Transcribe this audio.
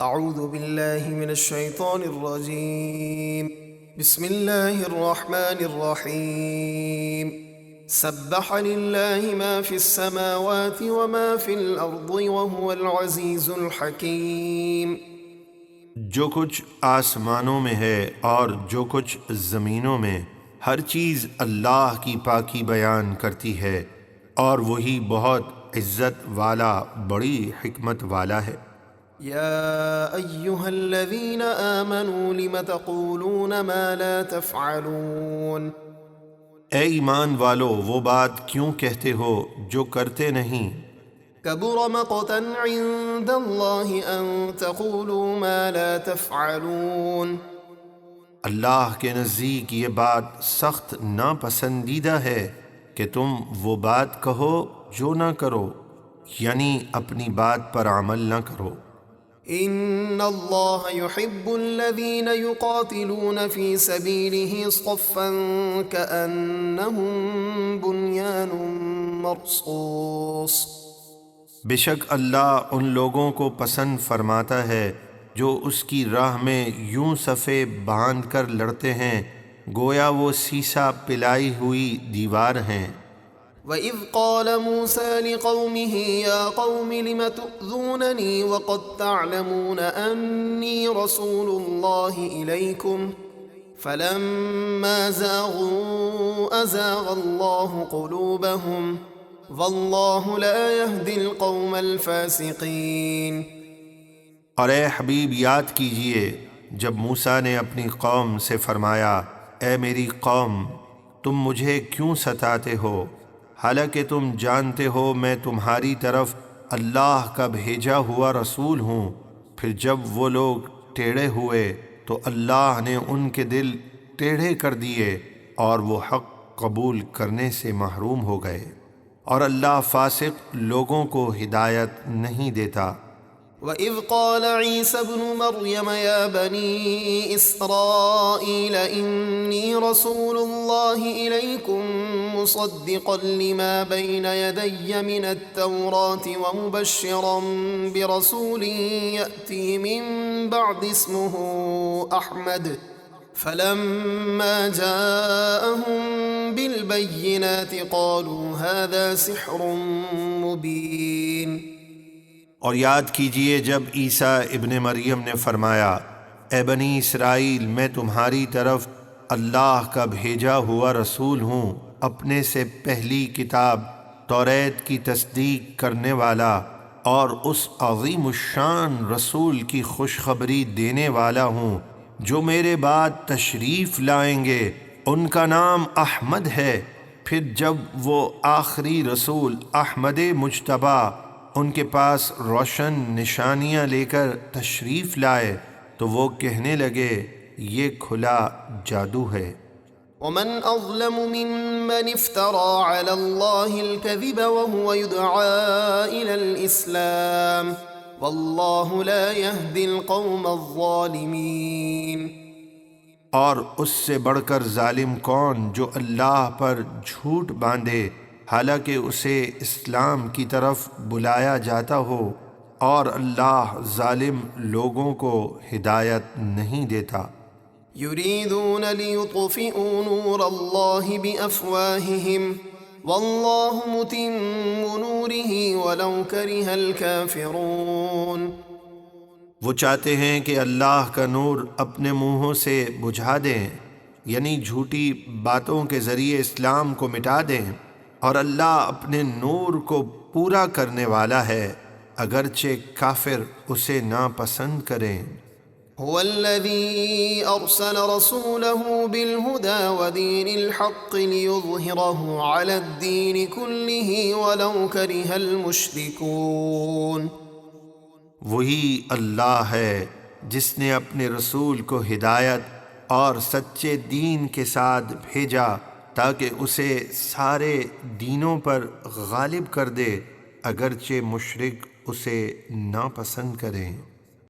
اعوذ باللہ من الشیطان الرجیم بسم اللہ الرحمن الرحیم سبح للہ ما فی السماوات وما فی الارض وهو العزیز الحکیم۔ جو کچھ آسمانوں میں ہے اور جو کچھ زمینوں میں، ہر چیز اللہ کی پاکی بیان کرتی ہے، اور وہی بہت عزت والا، بڑی حکمت والا ہے۔ یا ایہا الذین آمنوا لم تقولون ما لا تفعلون۔ اے ایمان والو، وہ بات کیوں کہتے ہو جو کرتے نہیں؟ کبر مقتا عند اللہ ان تقولوا ما لا تفعلون۔ اللہ کے نزدیک یہ بات سخت ناپسندیدہ ہے کہ تم وہ بات کہو جو نہ کرو، یعنی اپنی بات پر عمل نہ کرو۔ ان اللہ يحب الذین یقاتلون فی سبیلہ صفا کأنہم بنیان مرصوص۔ بے شک اللہ ان لوگوں کو پسند فرماتا ہے جو اس کی راہ میں یوں صفے باندھ کر لڑتے ہیں گویا وہ سیسا پلائی ہوئی دیوار ہیں۔ وَإِذْ قَالَ مُوسَىٰ لِقَوْمِهِ يَا قَوْمِ لِمَ تُؤْذُونَنِي وَقَدْ تَعْلَمُونَ أَنِّي رَسُولُ اللَّهِ إِلَيْكُمْ فَلَمَّا زَاغُوا أَزَاغَ اللَّهُ قُلُوبَهُمْ وَاللَّهُ لَا يَهْدِي الْقَوْمَ الْفَاسِقِينَ۔ اور اے حبیب، یاد کیجئے جب موسیٰ نے اپنی قوم سے فرمایا، اے میری قوم، تم مجھے کیوں ستاتے ہو، حالانکہ تم جانتے ہو میں تمہاری طرف اللہ کا بھیجا ہوا رسول ہوں۔ پھر جب وہ لوگ ٹیڑھے ہوئے تو اللہ نے ان کے دل ٹیڑھے کر دیے اور وہ حق قبول کرنے سے محروم ہو گئے، اور اللہ فاسق لوگوں کو ہدایت نہیں دیتا۔ وَإِذْ قَالَ عِيسَى ابْنُ مَرْيَمَ يَا بَنِي إِسْرَائِيلَ إِنِّي رَسُولُ اللَّهِ إِلَيْكُمْ مُصَدِّقًا لِمَا بَيْنَ يَدَيَّ مِنَ التَّوْرَاةِ وَمُبَشِّرًا بِرَسُولٍ يَأْتِي مِن بَعْدِ اسْمُهُ أَحْمَدُ فَلَمَّا جَاءَهُم بِالْبَيِّنَاتِ قَالُوا هَذَا سِحْرٌ مُبِينٌ۔ اور یاد کیجئے جب عیسیٰ ابن مریم نے فرمایا، اے بنی اسرائیل، میں تمہاری طرف اللہ کا بھیجا ہوا رسول ہوں، اپنے سے پہلی کتاب توریت کی تصدیق کرنے والا اور اس عظیم الشان رسول کی خوشخبری دینے والا ہوں جو میرے بعد تشریف لائیں گے، ان کا نام احمد ہے۔ پھر جب وہ آخری رسول احمد مجتبیٰ ان کے پاس روشن نشانیاں لے کر تشریف لائے تو وہ کہنے لگے یہ کھلا جادو ہے۔ ومن اظلم ممن افترى على الله الكذب وهو يدعى الى الاسلام والله لا يهدي القوم الظالمين۔ اور اس سے بڑھ کر ظالم کون جو اللہ پر جھوٹ باندھے حالانکہ اسے اسلام کی طرف بلایا جاتا ہو، اور اللہ ظالم لوگوں کو ہدایت نہیں دیتا۔ يريدون ليطفئوا نور الله بأفواههم والله متم نوره ولو كره الكافرون۔ وہ چاہتے ہیں کہ اللہ کا نور اپنے منہوں سے بجھا دیں، یعنی جھوٹی باتوں کے ذریعے اسلام کو مٹا دیں، اور اللہ اپنے نور کو پورا کرنے والا ہے اگرچہ کافر اسے ناپسند کریں۔ هو الذي أرسل رسوله بالهدى ودين الحق ليظهره على الدين كله ولو كره المشركون۔ وہی اللہ ہے جس نے اپنے رسول کو ہدایت اور سچے دین کے ساتھ بھیجا تاکہ اسے سارے دینوں پر غالب کر دے اگرچہ مشرک اسے ناپسند کریں۔